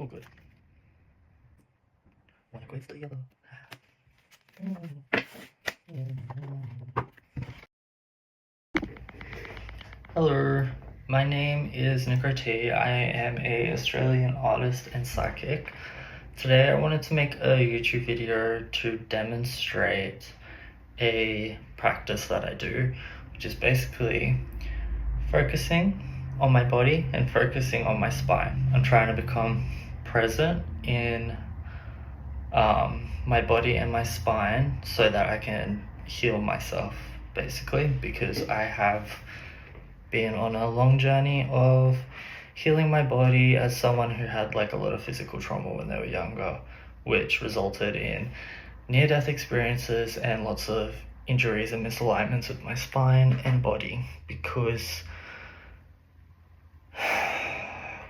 All good. One equates to the other. Hello, my name is niko-t. I am a Australian artist and psychic. Today I wanted to make a YouTube video to demonstrate a practice that I do, which is basically focusing on my body and focusing on my spine. I'm trying to become present in my body and my spine so that I can heal myself, basically, because I have been on a long journey of healing my body as someone who had like a lot of physical trauma when they were younger, which resulted in near-death experiences and lots of injuries and misalignments of my spine and body, because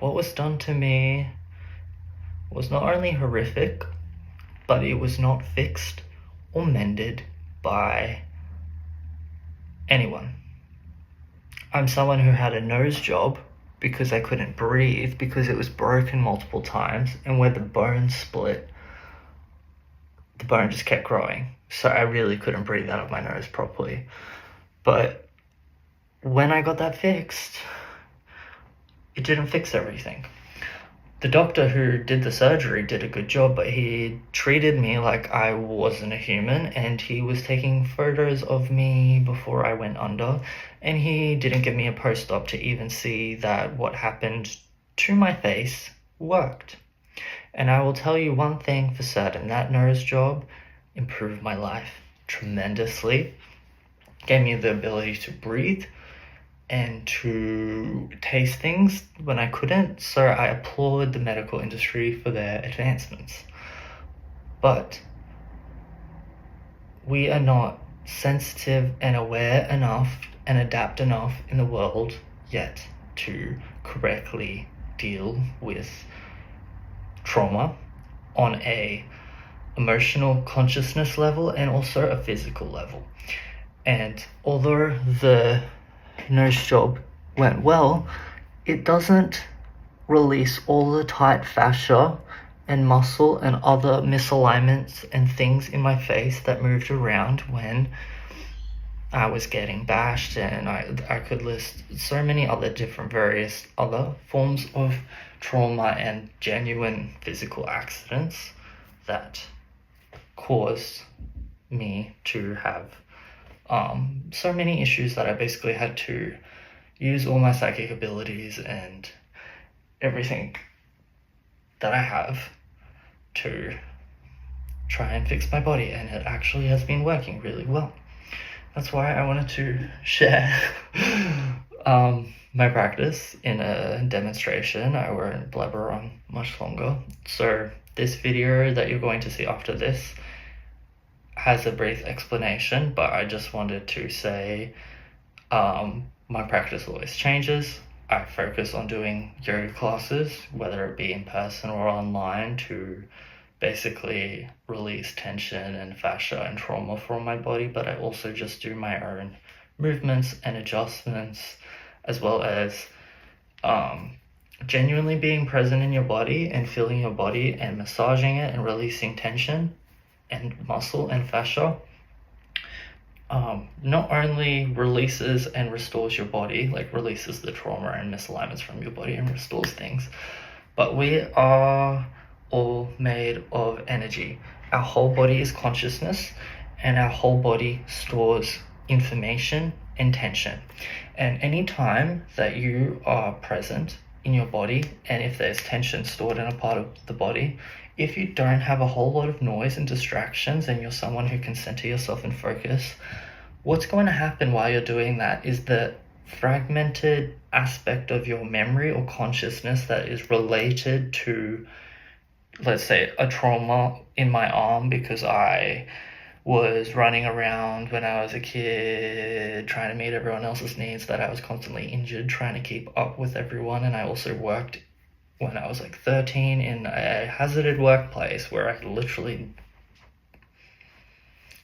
what was done to me was not only horrific, but it was not fixed or mended by anyone. I'm someone who had a nose job because I couldn't breathe because it was broken multiple times, and where the bone split, the bone just kept growing. So I really couldn't breathe out of my nose properly. But when I got that fixed, it didn't fix everything. The doctor who did the surgery did a good job, but he treated me like I wasn't a human, and he was taking photos of me before I went under, and he didn't give me a post-op to even see that what happened to my face worked. And I will tell you one thing for certain, that nose job improved my life tremendously, gave me the ability to breathe and to taste things when I couldn't, so I applaud the medical industry for their advancements. But we are not sensitive and aware enough and adapt enough in the world yet to correctly deal with trauma on a emotional consciousness level and also a physical level. And although the nose job went well, it doesn't release all the tight fascia and muscle and other misalignments and things in my face that moved around when I was getting bashed, and I could list so many other different various other forms of trauma and genuine physical accidents that caused me to have so many issues that I basically had to use all my psychic abilities and everything that I have to try and fix my body, and it actually has been working really well. That's why I wanted to share my practice in a demonstration. I won't blabber on much longer. So this video that you're going to see after this has a brief explanation, but I just wanted to say my practice always changes. I focus on doing yoga classes, whether it be in person or online, to basically release tension and fascia and trauma from my body, but I also just do my own movements and adjustments, as well as genuinely being present in your body and feeling your body and massaging it and releasing tension and muscle and fascia. Not only releases and restores your body, like releases the trauma and misalignments from your body and restores things, but we are all made of energy. Our whole body is consciousness, and our whole body stores information and tension. And any time that you are present in your body, and if there's tension stored in a part of the body, if you don't have a whole lot of noise and distractions and you're someone who can center yourself and focus, what's going to happen while you're doing that is the fragmented aspect of your memory or consciousness that is related to, let's say, a trauma in my arm because I was running around when I was a kid trying to meet everyone else's needs, that I was constantly injured trying to keep up with everyone. And I also worked when I was like 13 in a hazarded workplace where I literally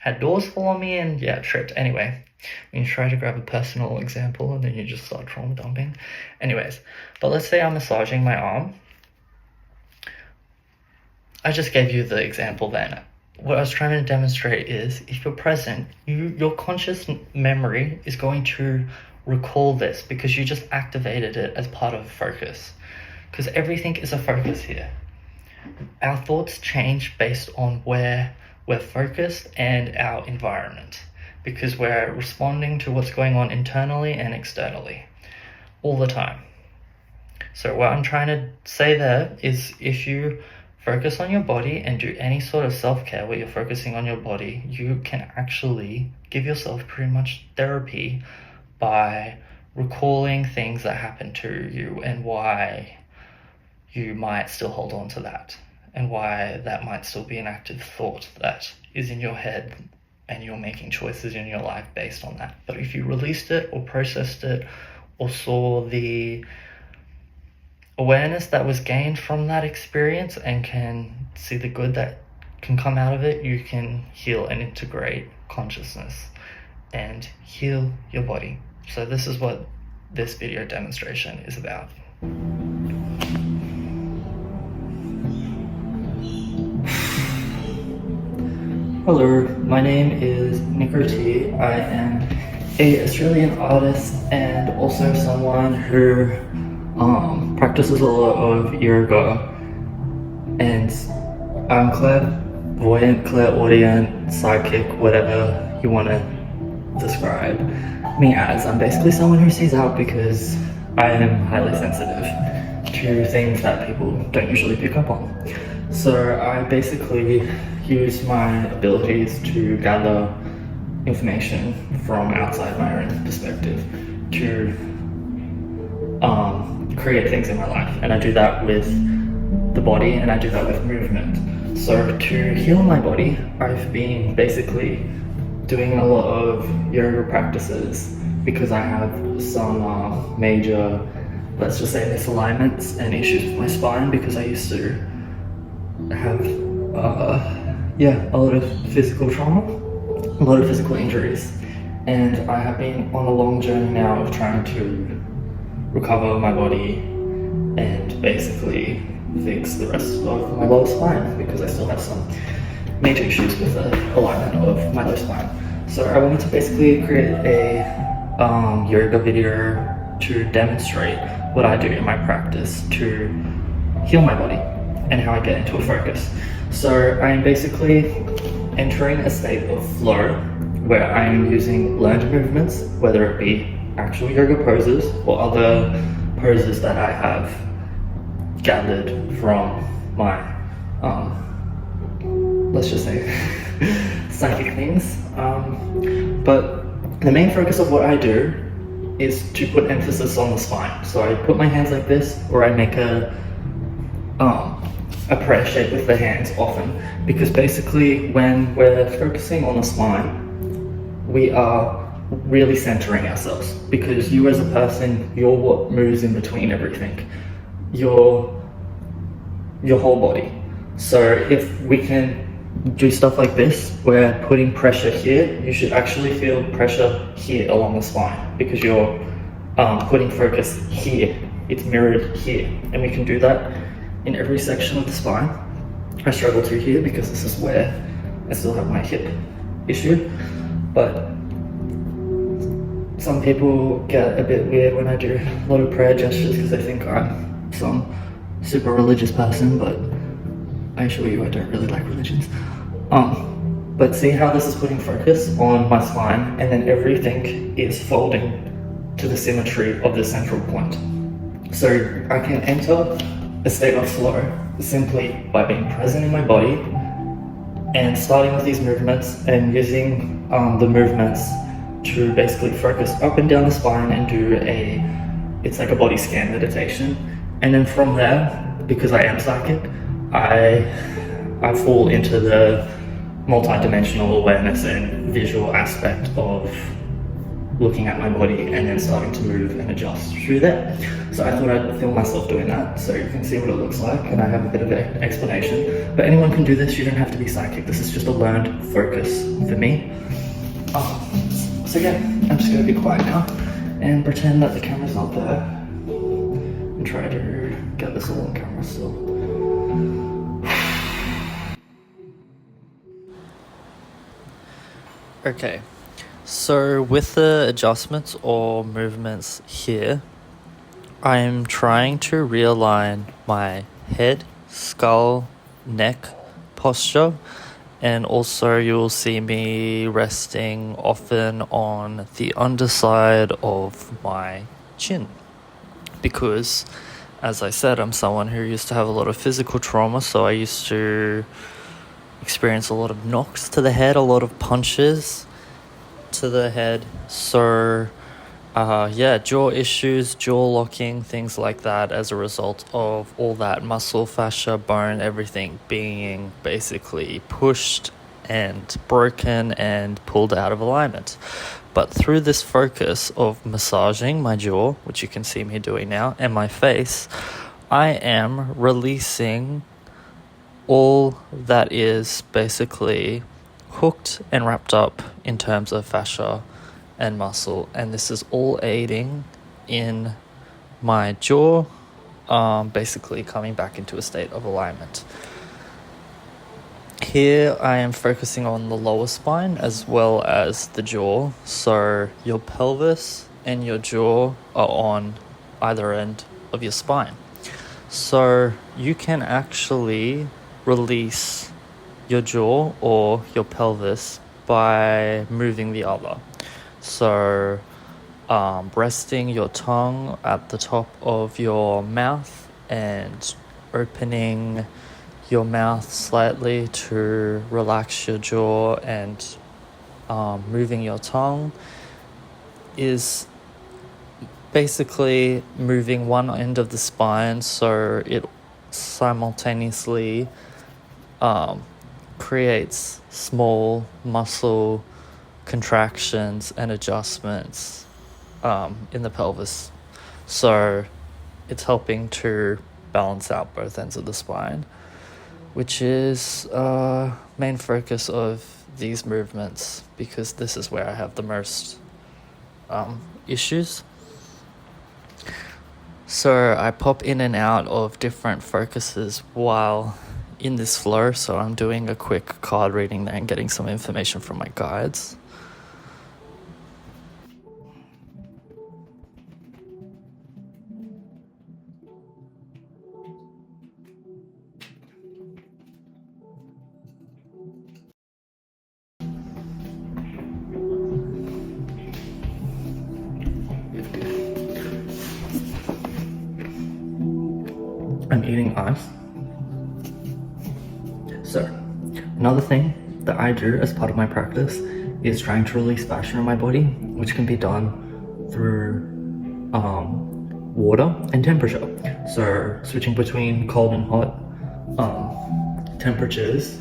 had doors fall on me and tripped. Anyway, when you try to grab a personal example and then you just start trauma dumping. Anyways, but let's say I'm massaging my arm. I just gave you the example then. What I was trying to demonstrate is if you're present, your conscious memory is going to recall this because you just activated it as part of focus. Because everything is a focus here. Our thoughts change based on where we're focused and our environment, because we're responding to what's going on internally and externally all the time. So what I'm trying to say there is if you focus on your body and do any sort of self-care where you're focusing on your body, you can actually give yourself pretty much therapy by recalling things that happened to you and why you might still hold on to that and why that might still be an active thought that is in your head and you're making choices in your life based on that. But if you released it or processed it or saw the awareness that was gained from that experience and can see the good that can come out of it, you can heal and integrate consciousness and heal your body. So this is what this video demonstration is about. Hello, my name is niko-t. I am an Australian artist and also someone who practices a lot of yoga, and I'm clairvoyant, clairaudient, psychic, whatever you want to describe me as. I'm basically someone who sees out because I am highly sensitive to things that people don't usually pick up on. So I basically use my abilities to gather information from outside my own perspective to create things in my life, and I do that with the body and I do that with movement. So to heal my body, I've been basically doing a lot of yoga practices because I have some major, let's just say, misalignments and issues with my spine, because I used to have a lot of physical trauma, a lot of physical injuries, and I have been on a long journey now of trying to recover my body and basically fix the rest of my lower spine, because I still have some major issues with the alignment of my lower spine. So I wanted to basically create a yoga video to demonstrate what I do in my practice to heal my body and how I get into a focus. So I'm basically entering a state of flow where I'm using learned movements, whether it be actual yoga poses or other poses that I have gathered from my, let's just say, psychic things. But the main focus of what I do is to put emphasis on the spine. So I put my hands like this, or I make a prayer shape with the hands often, because basically when we're focusing on the spine, we are really centering ourselves, because you as a person, you're what moves in between everything, your whole body. So if we can do stuff like this, we're putting pressure here, you should actually feel pressure here along the spine, because you're putting focus here, it's mirrored here, and we can do that in every section of the spine. I struggle to here because this is where I still have my hip issue, but some people get a bit weird when I do a lot of prayer gestures because they think I'm some super religious person, but I assure you I don't really like religions. But see how this is putting focus on my spine, and then everything is folding to the symmetry of the central point. So I can enter a state of flow simply by being present in my body and starting with these movements and using the movements to basically focus up and down the spine and do it's like a body scan meditation. And then from there, because I am psychic, I fall into the multi-dimensional awareness and visual aspect of looking at my body and then starting to move and adjust through that. So I thought I'd film myself doing that so you can see what it looks like, and I have a bit of an explanation. But anyone can do this, you don't have to be psychic. This is just a learned focus for me. So yeah, I'm just gonna be quiet now and pretend that the camera's not there and try to get this all on camera still. Okay, so with the adjustments or movements here, I'm trying to realign my head, skull, neck posture, and also you'll see me resting often on the underside of my chin. Because, as I said, I'm someone who used to have a lot of physical trauma, so I used to experience a lot of knocks to the head, a lot of punches to the head. So jaw issues, jaw locking, things like that as a result of all that muscle, fascia, bone, everything being basically pushed and broken and pulled out of alignment. But through this focus of massaging my jaw, which you can see me doing now, and my face, I am releasing all that is basically hooked and wrapped up in terms of fascia and muscle, and this is all aiding in my jaw basically coming back into a state of alignment. Here I am focusing on the lower spine as well as the jaw, so your pelvis and your jaw are on either end of your spine, so you can actually release your jaw or your pelvis by moving the other. So resting your tongue at the top of your mouth and opening your mouth slightly to relax your jaw, and moving your tongue is basically moving one end of the spine so it simultaneously creates small muscle contractions and adjustments in the pelvis. So it's helping to balance out both ends of the spine, which is main focus of these movements, because this is where I have the most issues. So I pop in and out of different focuses while in this flow. So I'm doing a quick card reading there and getting some information from my guides. I'm eating ice. So, another thing that I do as part of my practice is trying to release fascia in my body, which can be done through water and temperature. So, switching between cold and hot temperatures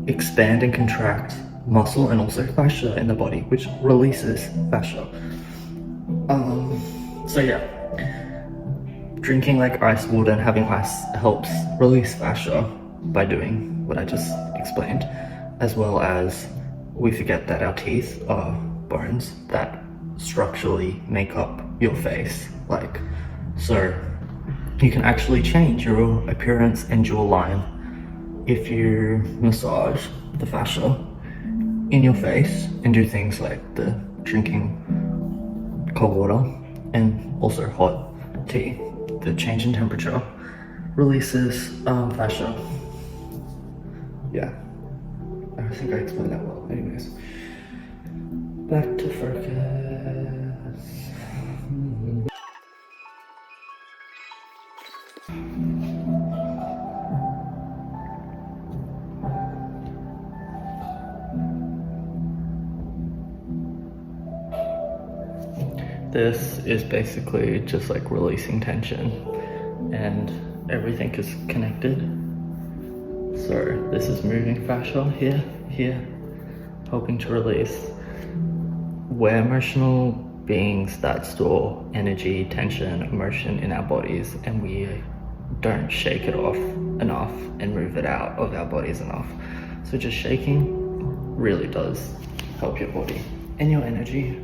expand and contract muscle and also fascia in the body, which releases fascia. So yeah, drinking like ice water and having ice helps release fascia by doing what I just explained, as well as we forget that our teeth are bones that structurally make up your face. So you can actually change your appearance and jawline if you massage the fascia in your face and do things like the drinking cold water and also hot tea. The change in temperature releases fascia. Yeah, I think I explained that well. Anyways, back to focus. This is basically just like releasing tension, and everything is connected. So this is moving fascia here, helping to release. We're emotional beings that store energy, tension, emotion in our bodies, and we don't shake it off enough and move it out of our bodies enough. So just shaking really does help your body and your energy.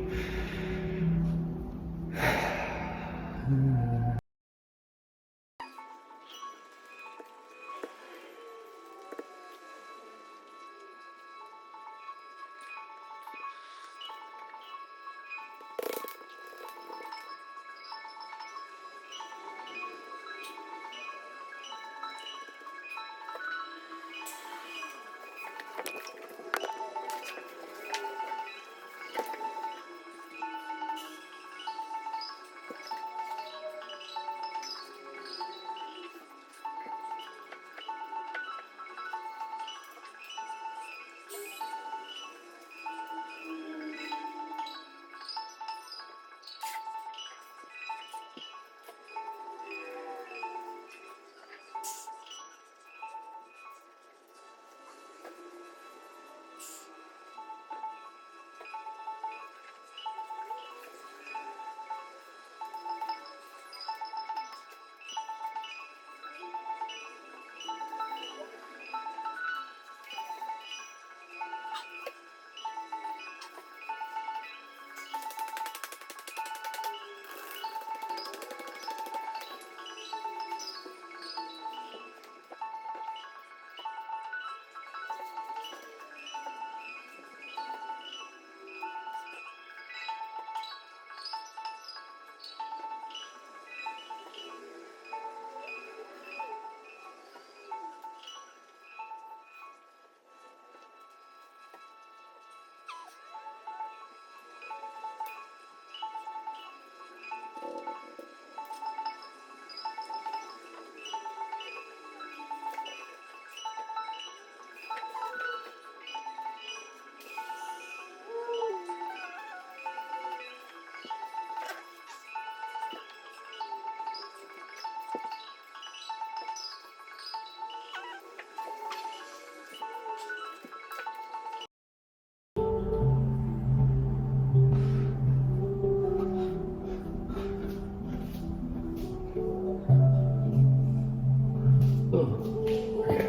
Oh, okay.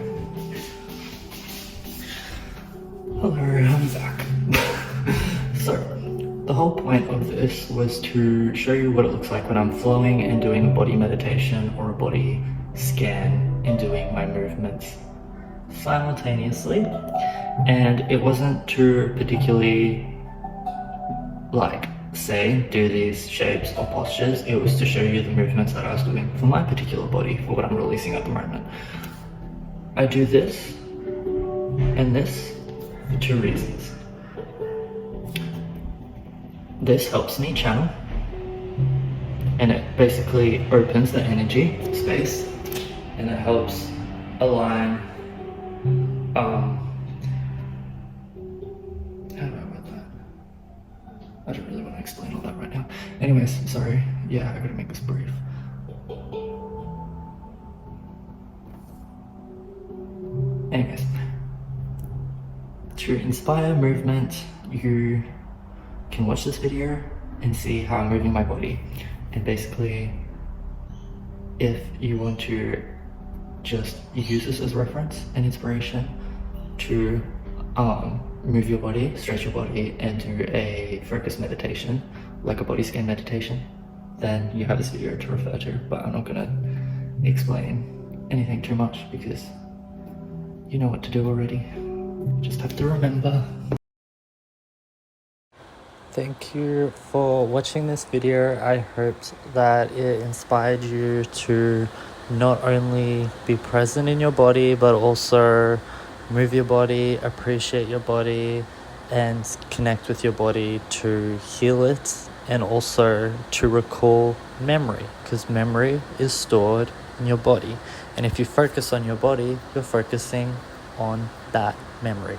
Hello, I'm back. So, the whole point of this was to show you what it looks like when I'm flowing and doing a body meditation or a body scan and doing my movements simultaneously. And it wasn't to particularly say do these shapes or postures. It was to show you the movements that I was doing for my particular body, for what I'm releasing at the moment. I do this and this for two reasons. This helps me channel, and it basically opens the energy space, and it helps align how do I word that? I don't really want to explain all that right now. Anyways, sorry. Yeah, I gotta make this brief. Anyways, to inspire movement, you can watch this video and see how I'm moving my body. And basically, if you want to just use this as reference and inspiration to move your body, stretch your body, and do a focused meditation, like a body scan meditation, then you have this video to refer to. But I'm not gonna explain anything too much because you know what to do already. Just have to remember. Thank you for watching this video. I hoped that it inspired you to not only be present in your body, but also move your body, appreciate your body, and connect with your body to heal it, and also to recall memory, because memory is stored in your body. And if you focus on your body, you're focusing on that memory.